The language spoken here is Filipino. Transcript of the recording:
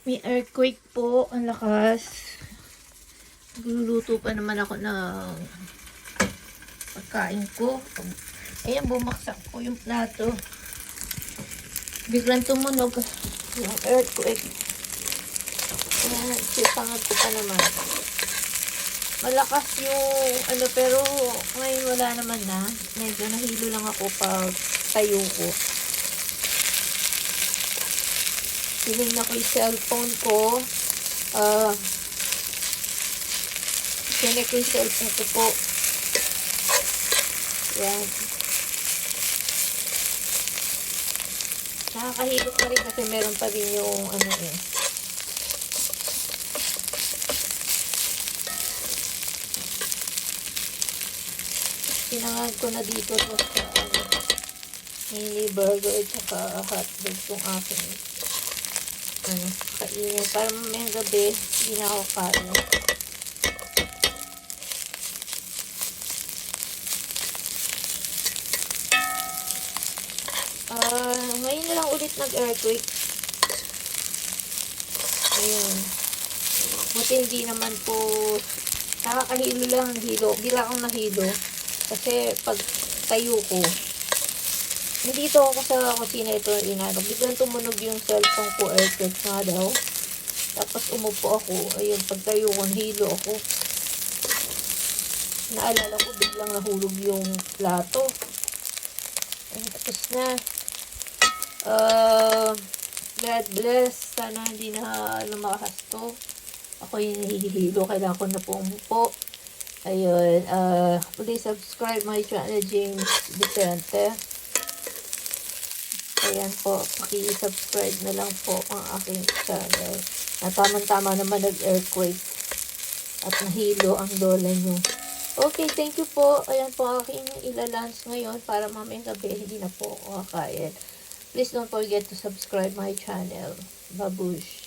May earthquake po. Ang lakas. Nagluluto pa naman ako ng pagkain ko. Ayan, bumaksak ko yung plato. Biglang tumunog yung earthquake. Ayan, sipangad ko pa naman. Malakas yung ano, pero ngayon wala naman na. Medyo nahilo lang ako pag tayo ko. Tinignan ko yung cellphone ko. Tinig ko yung cellphone ko po. Yan. Nakakahilot pa rin kasi meron pa rin yung ano eh. Sinangad ko na dito to sa ano, mini burger at saka hotdog yung aking ano, kainin. Para mamayang gabi, hindi na ako kain. Ngayon na lang ulit nag-earthquake. Ayun. Buti hindi naman po nakakahilo lang, hilo. Bila akong nahilo. Kasi pag tayo ko, nandito ako sa kusina, ito inano. Biglang tumunog yung cellphone ko, earthquake nga daw. Tapos umupo ako. Ayun, pag tayo ko, nahilo ako. Naalala ko, biglang nahulog yung plato. Ayun, tapos na. God bless. Sana hindi na lumakas to. Ako yung nahihilo. Kailangan ko na po umupo. Ayun. Please subscribe my channel, James Vicente. Ayan po. Paki-subscribe na lang po ang aking channel. Tamang-tama naman nag-earthquake. At nahilo ang lola nyo. Okay, thank you po. Ayan po aking ilalunch ngayon para mamayang gabi hindi na po ako kakain. Please don't forget to subscribe my channel. Babush.